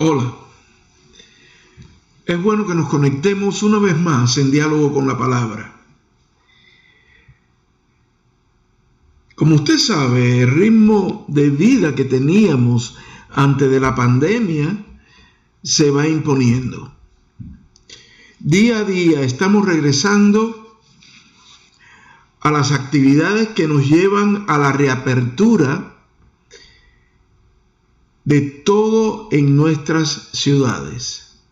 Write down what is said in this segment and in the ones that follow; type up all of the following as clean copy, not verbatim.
Hola. Es bueno que nos conectemos una vez más en diálogo con la palabra. Como usted sabe, el ritmo de vida que teníamos antes de la pandemia se va imponiendo. Día a día estamos regresando a las actividades que nos llevan a la reapertura de todo en nuestras ciudades.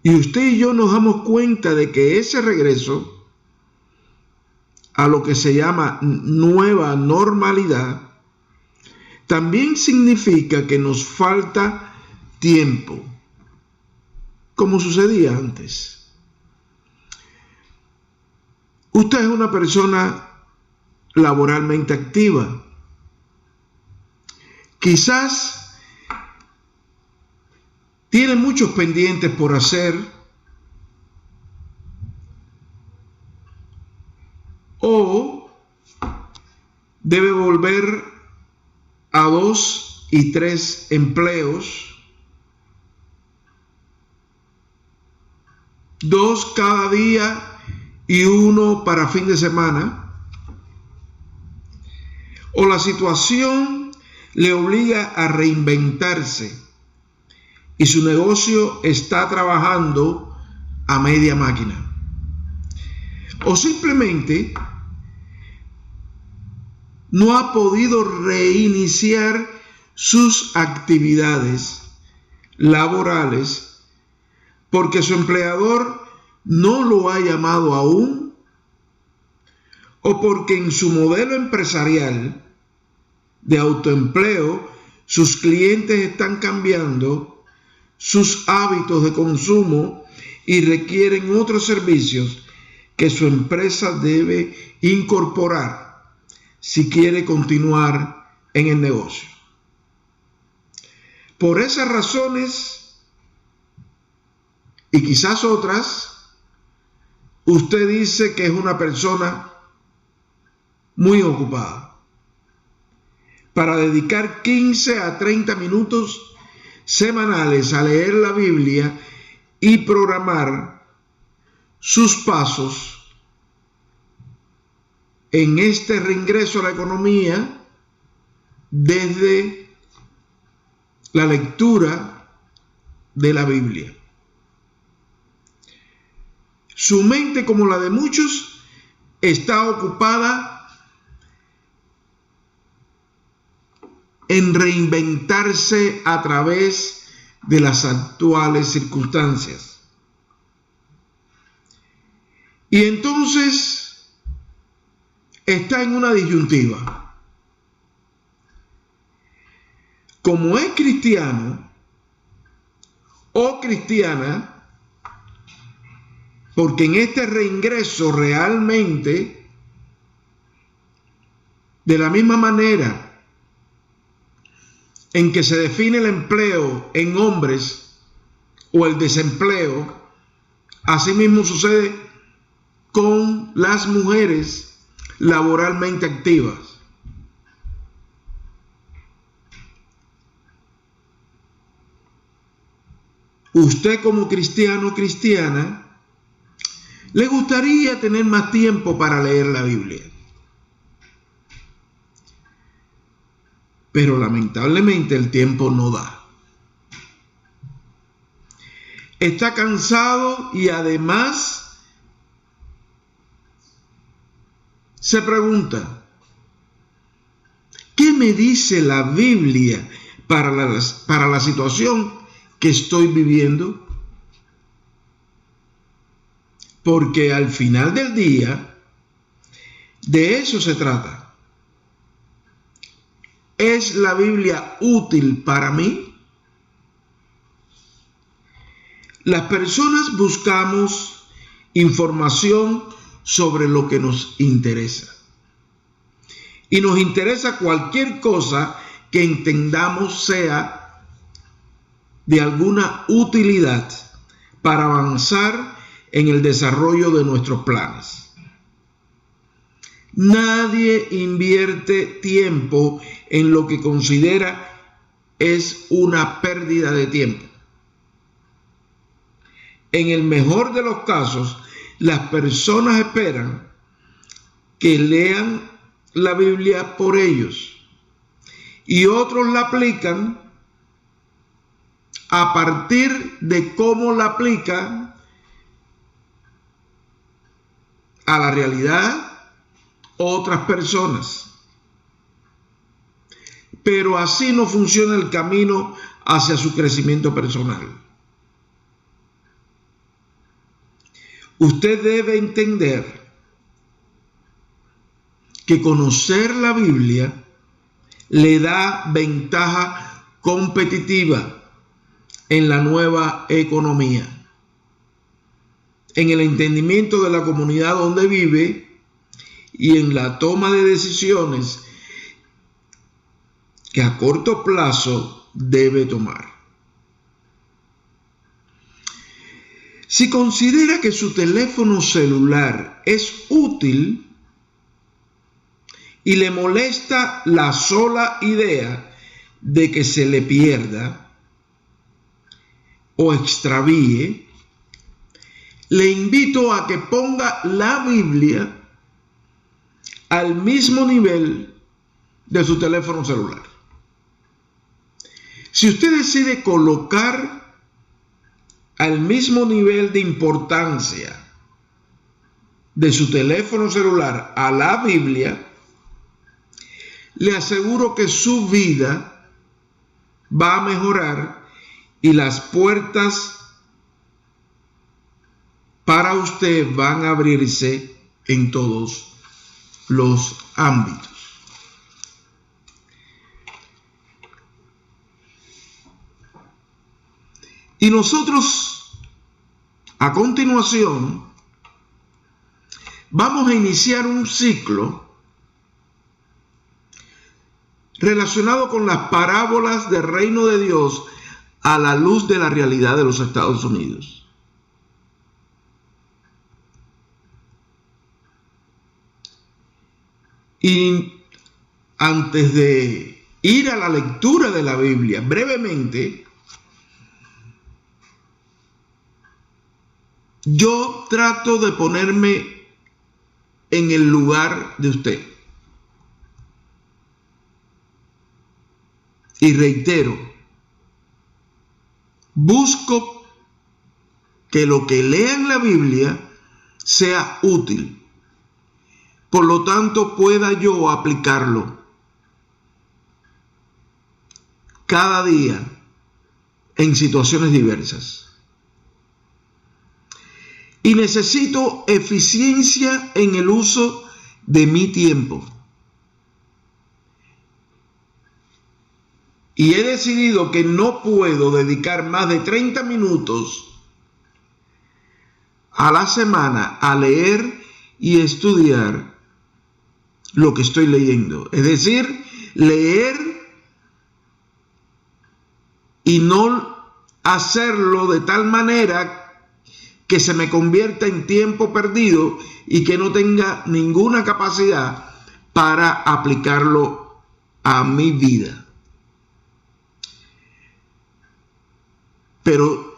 Y usted y yo nos damos cuenta de que ese regreso a lo que se llama nueva normalidad también significa que nos falta tiempo, como sucedía antes. Usted es una persona laboralmente activa. Quizás tiene muchos pendientes por hacer o debe volver a 2 y 3 empleos, 2 cada día y 1 para fin de semana, o la situación le obliga a reinventarse y su negocio está trabajando a media máquina. O simplemente no ha podido reiniciar sus actividades laborales porque su empleador no lo ha llamado aún, o porque en su modelo empresarial de autoempleo sus clientes están cambiando sus hábitos de consumo y requieren otros servicios que su empresa debe incorporar si quiere continuar en el negocio. Por esas razones y quizás otras, usted dice que es una persona muy ocupada para dedicar 15 a 30 minutos semanales a leer la Biblia y programar sus pasos en este reingreso a la economía desde la lectura de la Biblia. Su mente, como la de muchos, está ocupada en reinventarse a través de las actuales circunstancias. Y entonces está en una disyuntiva. Como es cristiano o cristiana, porque en este reingreso realmente, de la misma manera en que se define el empleo en hombres o el desempleo, asimismo sucede con las mujeres laboralmente activas. Usted, como cristiano o cristiana, le gustaría tener más tiempo para leer la Biblia, pero lamentablemente el tiempo no da. Está cansado y además se pregunta: ¿qué me dice la Biblia para la situación que estoy viviendo? Porque al final del día, de eso se trata. ¿Es la Biblia útil para mí? Las personas buscamos información sobre lo que nos interesa. Y nos interesa cualquier cosa que entendamos sea de alguna utilidad para avanzar en el desarrollo de nuestros planes. Nadie invierte tiempo en lo que considera es una pérdida de tiempo. En el mejor de los casos, las personas esperan que lean la Biblia por ellos y otros la aplican a partir de cómo la aplican a la realidad otras personas. Pero así no funciona el camino hacia su crecimiento personal. Usted debe entender que conocer la Biblia le da ventaja competitiva en la nueva economía, en el entendimiento de la comunidad donde vive y en la toma de decisiones que a corto plazo debe tomar. Si considera que su teléfono celular es útil y le molesta la sola idea de que se le pierda o extravíe, le invito a que ponga la Biblia al mismo nivel de su teléfono celular. Si usted decide colocar al mismo nivel de importancia de su teléfono celular a la Biblia, le aseguro que su vida va a mejorar y las puertas para usted van a abrirse en todos los ámbitos. Y nosotros, a continuación, vamos a iniciar un ciclo relacionado con las parábolas del reino de Dios a la luz de la realidad de los Estados Unidos. Y antes de ir a la lectura de la Biblia, brevemente, yo trato de ponerme en el lugar de usted. Y reitero, busco que lo que lea en la Biblia sea útil. Por lo tanto, pueda yo aplicarlo cada día en situaciones diversas. Y necesito eficiencia en el uso de mi tiempo. Y he decidido que no puedo dedicar más de 30 minutos a la semana a leer y estudiar lo que estoy leyendo. Es decir, leer y no hacerlo de tal manera que se me convierta en tiempo perdido y que no tenga ninguna capacidad para aplicarlo a mi vida. Pero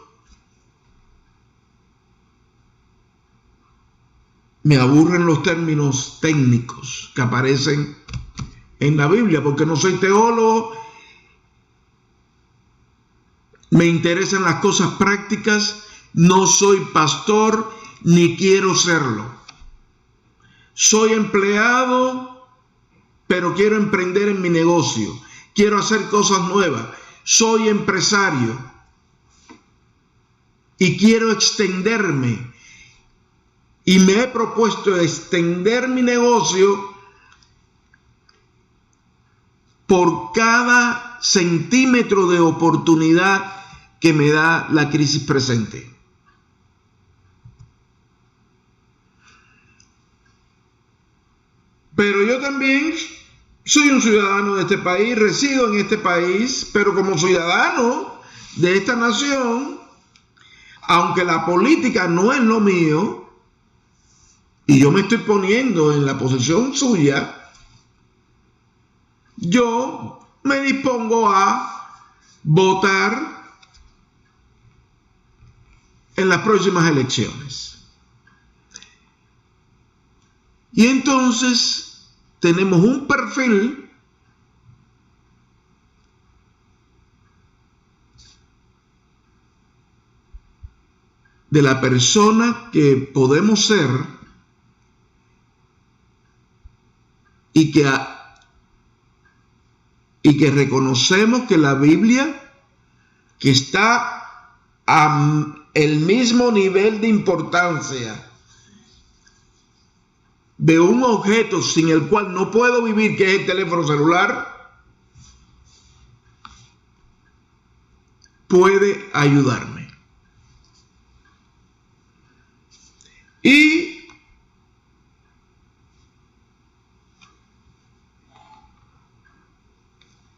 me aburren los términos técnicos que aparecen en la Biblia, porque no soy teólogo, me interesan las cosas prácticas, no soy pastor ni quiero serlo. Soy empleado, pero quiero emprender en mi negocio, quiero hacer cosas nuevas, soy empresario y quiero extenderme. Y me he propuesto extender mi negocio por cada centímetro de oportunidad que me da la crisis presente. Pero yo también soy un ciudadano de este país, resido en este país, pero como ciudadano de esta nación, aunque la política no es lo mío, y yo me estoy poniendo en la posición suya, yo me dispongo a votar en las próximas elecciones. Y entonces tenemos un perfil de la persona que podemos ser y que reconocemos que la Biblia, que está el mismo nivel de importancia de un objeto sin el cual no puedo vivir, que es el teléfono celular, puede ayudarme. Y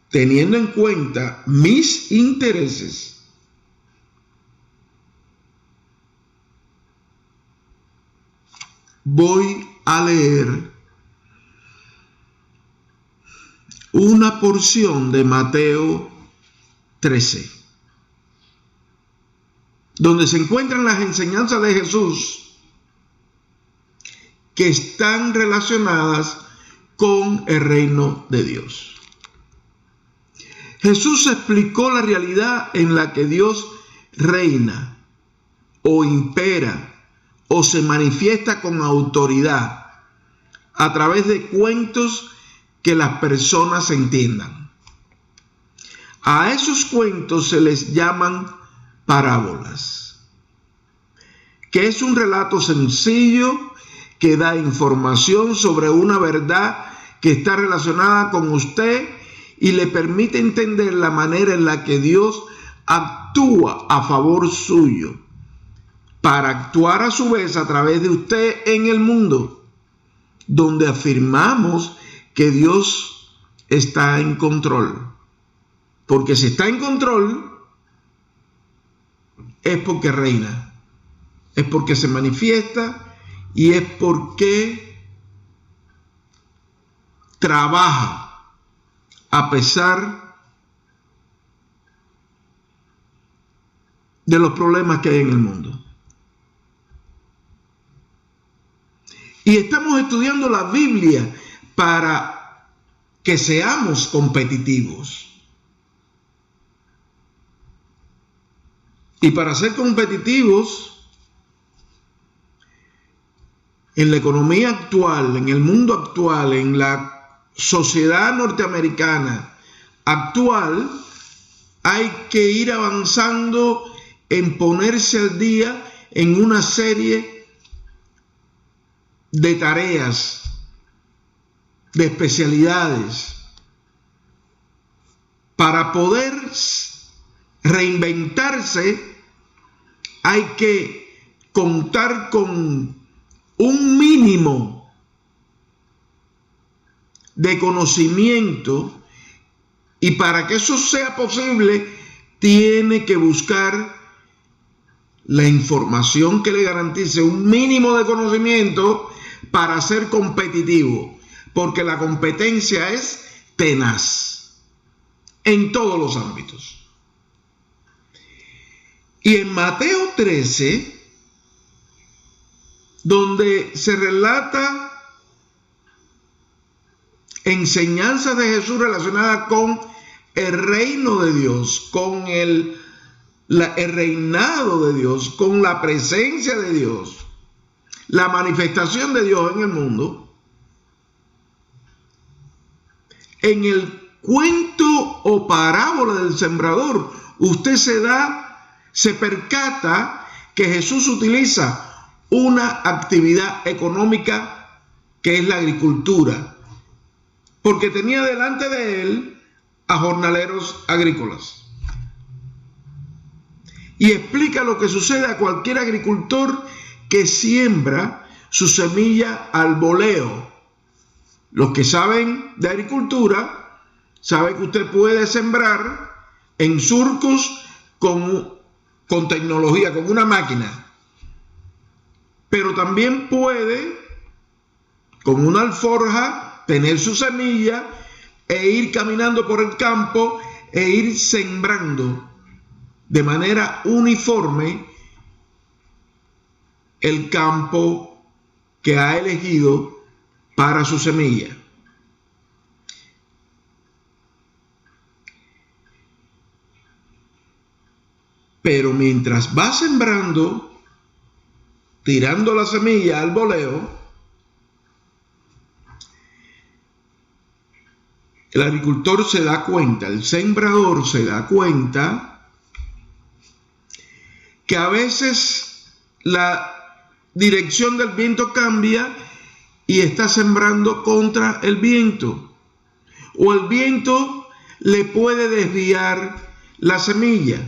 teniendo en cuenta mis intereses, voy a leer una porción de Mateo 13, donde se encuentran las enseñanzas de Jesús que están relacionadas con el reino de Dios. Jesús explicó la realidad en la que Dios reina o impera o se manifiesta con autoridad a través de cuentos que las personas entiendan. A esos cuentos se les llaman parábolas, que es un relato sencillo que da información sobre una verdad que está relacionada con usted y le permite entender la manera en la que Dios actúa a favor suyo, para actuar a su vez a través de usted en el mundo, donde afirmamos que Dios está en control. Porque si está en control, es porque reina, es porque se manifiesta y es porque trabaja a pesar de los problemas que hay en el mundo. Y estamos estudiando la Biblia para que seamos competitivos. Y para ser competitivos en la economía actual, en el mundo actual, en la sociedad norteamericana actual, hay que ir avanzando en ponerse al día en una serie de tareas, de especialidades, para poder reinventarse. Hay que contar con un mínimo de conocimiento, y para que eso sea posible tiene que buscar la información que le garantice un mínimo de conocimiento para ser competitivo, porque la competencia es tenaz en todos los ámbitos. Y en Mateo 13, donde se relata enseñanzas de Jesús relacionadas con el reino de Dios, con el reinado de Dios, con la presencia de Dios, la manifestación de Dios en el mundo. En el cuento o parábola del sembrador, usted se percata que Jesús utiliza una actividad económica que es la agricultura, porque tenía delante de él a jornaleros agrícolas. Y explica lo que sucede a cualquier agricultor que siembra su semilla al voleo. Los que saben de agricultura saben que usted puede sembrar en surcos con tecnología, con una máquina. Pero también puede, con una alforja, tener su semilla e ir caminando por el campo e ir sembrando de manera uniforme el campo que ha elegido para su semilla. Pero mientras va sembrando, tirando la semilla al voleo, el agricultor se da cuenta, el sembrador se da cuenta que a veces la dirección del viento cambia y está sembrando contra el viento, o el viento le puede desviar la semilla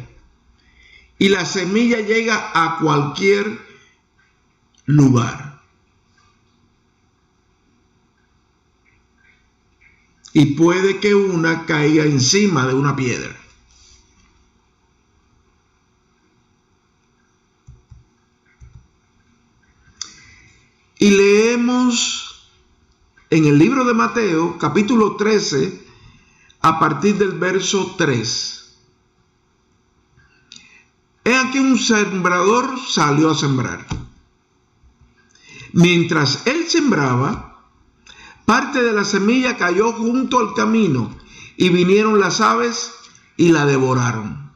y la semilla llega a cualquier lugar. Y puede que una caiga encima de una piedra. Y leemos en el libro de Mateo, capítulo 13, a partir del verso 3. He aquí un sembrador salió a sembrar. Mientras él sembraba, parte de la semilla cayó junto al camino y vinieron las aves y la devoraron.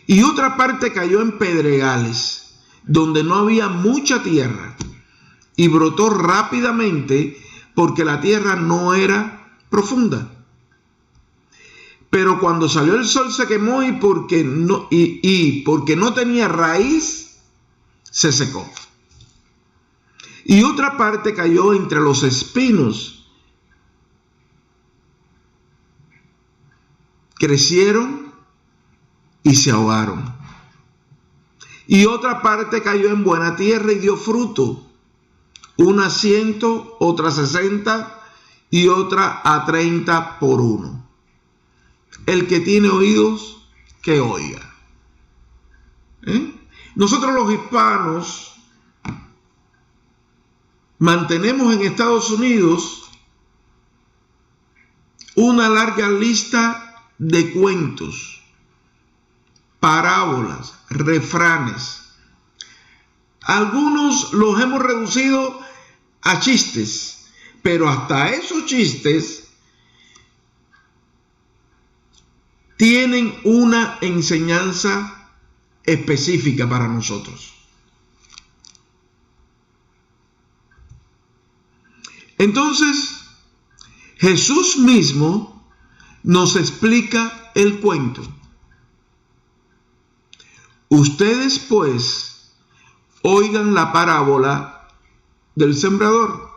Y otra parte cayó en pedregales, donde no había mucha tierra, y brotó rápidamente porque la tierra no era profunda. Pero cuando salió el sol se quemó y porque no tenía raíz, se secó. Y otra parte cayó entre los espinos. Crecieron y se ahogaron. Y otra parte cayó en buena tierra y dio fruto, una 100, otra 60 y otra a 30 por uno. El que tiene oídos, que oiga. Nosotros los hispanos mantenemos en Estados Unidos una larga lista de cuentos, parábolas, refranes. Algunos los hemos reducido a chistes, pero hasta esos chistes tienen una enseñanza específica para nosotros. Entonces, Jesús mismo nos explica el cuento. Ustedes, pues, oigan la parábola del sembrador.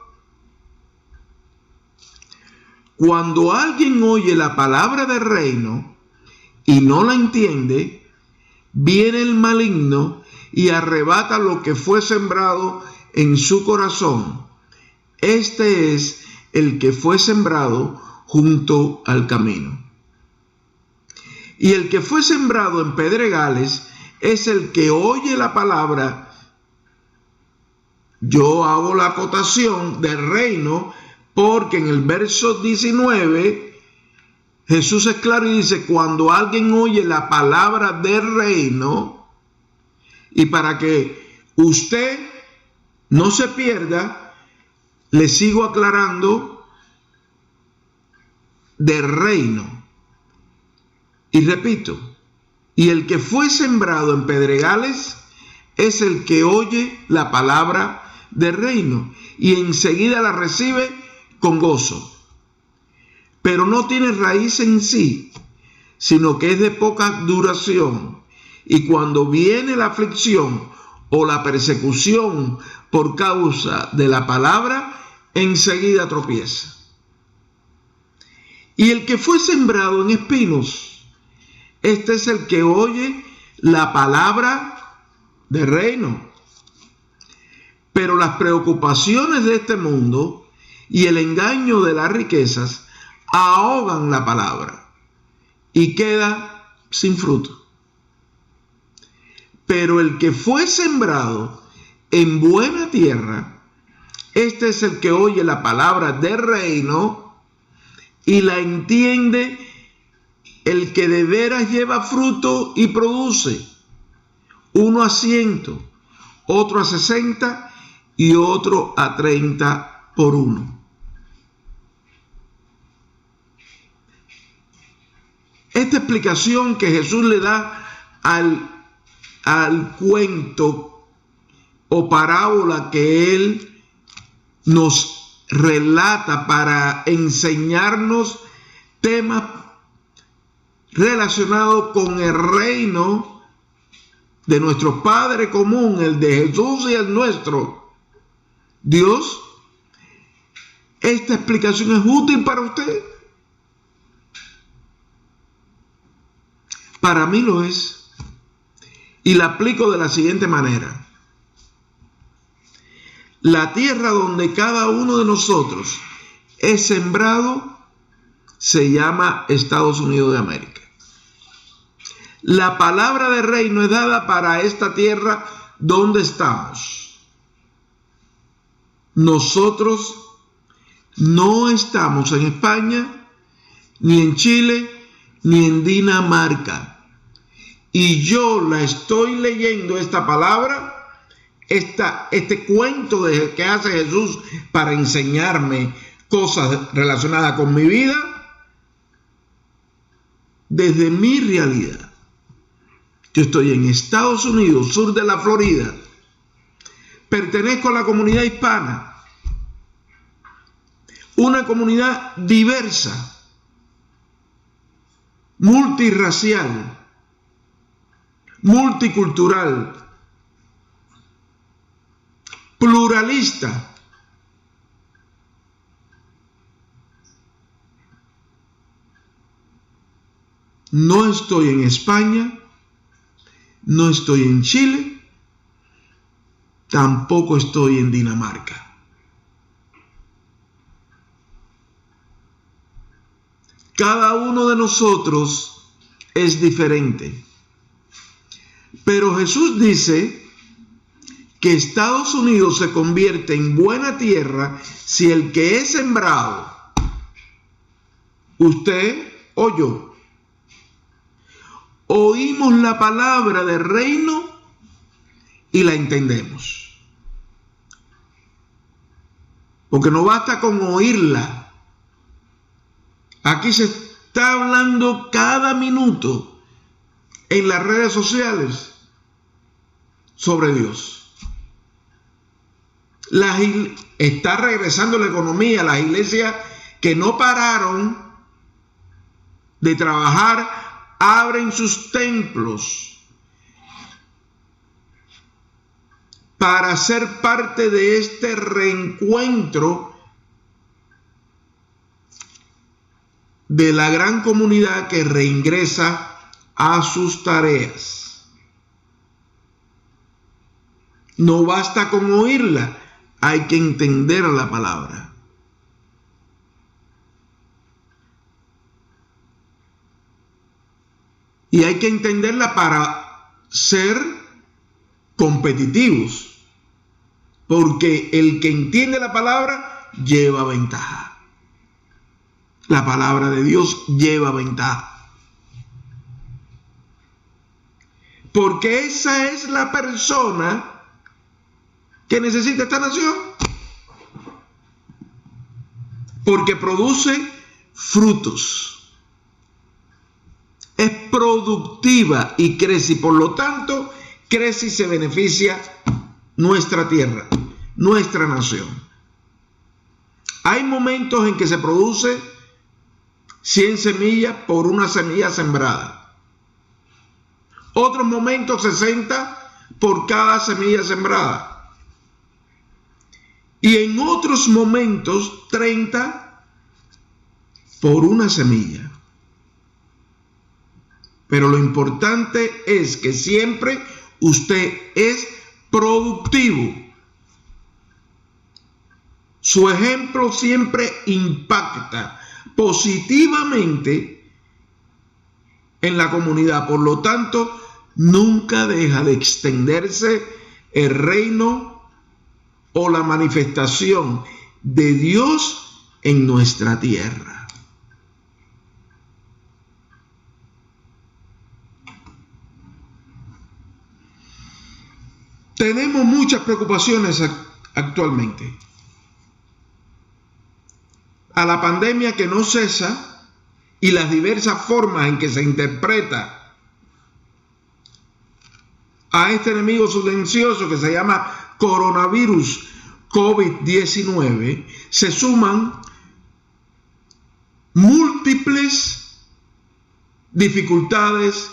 Cuando alguien oye la palabra del reino y no la entiende, viene el maligno y arrebata lo que fue sembrado en su corazón. Este es el que fue sembrado junto al camino. Y el que fue sembrado en pedregales es el que oye la palabra. Yo hago la acotación del reino porque en el verso 19 Jesús es claro y dice: cuando alguien oye la palabra del reino, y para que usted no se pierda, le sigo aclarando del reino. Y repito, y el que fue sembrado en pedregales es el que oye la palabra del reino y enseguida la recibe con gozo. Pero no tiene raíz en sí, sino que es de poca duración. Y cuando viene la aflicción o la persecución por causa de la palabra, enseguida tropieza. Y el que fue sembrado en espinos, este es el que oye la palabra del reino. Pero las preocupaciones de este mundo y el engaño de las riquezas ahogan la palabra y queda sin fruto. Pero el que fue sembrado en buena tierra, este es el que oye la palabra del reino y la entiende el que de veras lleva fruto y produce, uno a 100, otro a 60 y otro a 30 por uno. Esta explicación que Jesús le da al cuento o parábola que Él nos relata para enseñarnos temas relacionados con el reino de nuestro Padre común, el de Jesús y el nuestro, Dios. Esta explicación es útil para usted. Para mí lo es. Y la aplico de la siguiente manera. La tierra donde cada uno de nosotros es sembrado se llama Estados Unidos de América. La palabra de reino es dada para esta tierra donde estamos. Nosotros no estamos en España, ni en Chile, ni en Dinamarca. Y yo la estoy leyendo, esta palabra, este cuento que hace Jesús para enseñarme cosas relacionadas con mi vida, desde mi realidad. Yo estoy en Estados Unidos, sur de la Florida. Pertenezco a la comunidad hispana. Una comunidad diversa, multirracial, multicultural, pluralista. No estoy en España, no estoy en Chile, tampoco estoy en Dinamarca. Cada uno de nosotros es diferente. Pero Jesús dice que Estados Unidos se convierte en buena tierra si el que es sembrado, usted o yo, oímos la palabra del reino y la entendemos. Porque no basta con oírla. Aquí se está hablando cada minuto en las redes sociales sobre Dios. Está regresando la economía. Las iglesias que no pararon de trabajar abren sus templos para ser parte de este reencuentro de la gran comunidad que reingresa a sus tareas. No basta con oírla, hay que entender la palabra. Y hay que entenderla para ser competitivos, porque el que entiende la palabra lleva ventaja. La palabra de Dios lleva ventaja. Porque esa es la persona que necesita esta nación. Porque produce frutos. Es productiva y crece. Y por lo tanto, crece y se beneficia nuestra tierra, nuestra nación. Hay momentos en que se produce 100 semillas por una semilla sembrada. Otros momentos 60 por cada semilla sembrada. Y en otros momentos 30 por una semilla. Pero lo importante es que siempre usted es productivo. Su ejemplo siempre impacta positivamente en la comunidad. Por lo tanto, nunca deja de extenderse el reino o la manifestación de Dios en nuestra tierra. Tenemos muchas preocupaciones actualmente. A la pandemia que no cesa y las diversas formas en que se interpreta a este enemigo silencioso que se llama coronavirus COVID-19, se suman múltiples dificultades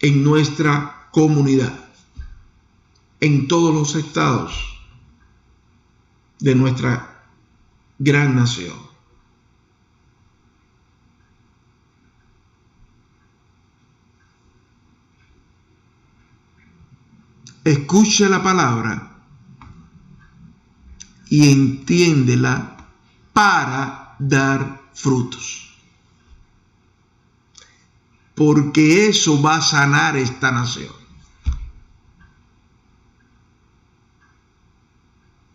en nuestra comunidad, en todos los estados de nuestra gran nación. Escucha la palabra y entiéndela para dar frutos, porque eso va a sanar esta nación.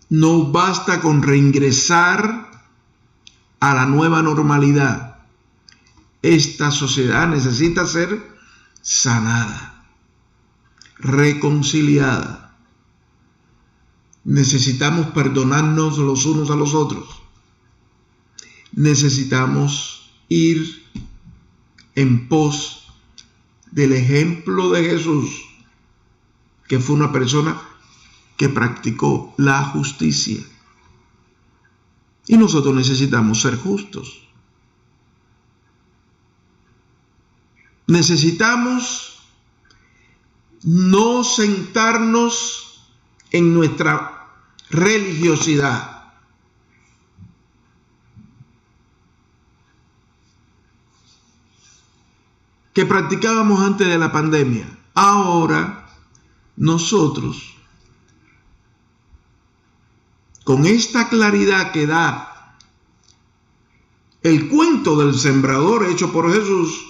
No basta con reingresar a la nueva normalidad. Esta sociedad necesita ser sanada, reconciliada. Necesitamos perdonarnos los unos a los otros. Necesitamos ir en pos del ejemplo de Jesús, que fue una persona que practicó la justicia. Y nosotros necesitamos ser justos. Necesitamos no sentarnos en nuestra religiosidad. Que practicábamos antes de la pandemia. Ahora nosotros, con esta claridad que da el cuento del sembrador hecho por Jesús,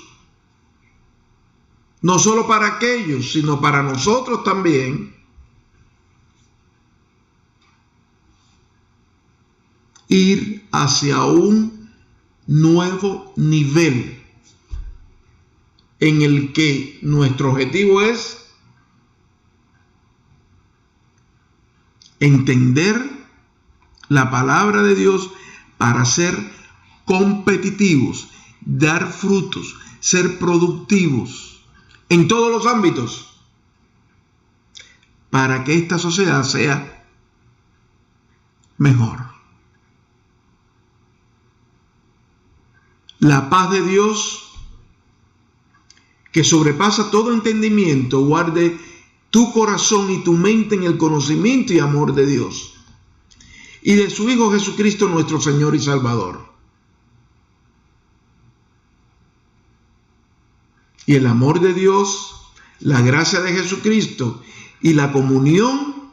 no solo para aquellos, sino para nosotros también, ir hacia un nuevo nivel en el que nuestro objetivo es entender la palabra de Dios para ser competitivos, dar frutos, ser productivos en todos los ámbitos, para que esta sociedad sea mejor. La paz de Dios, que sobrepasa todo entendimiento, guarde tu corazón y tu mente en el conocimiento y amor de Dios y de su Hijo Jesucristo, nuestro Señor y Salvador. Y el amor de Dios, la gracia de Jesucristo y la comunión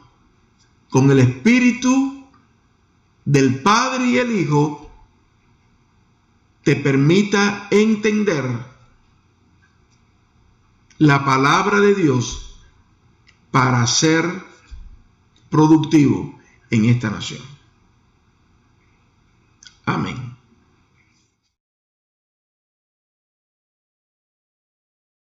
con el Espíritu del Padre y el Hijo te permita entender la palabra de Dios para ser productivo en esta nación. Amén.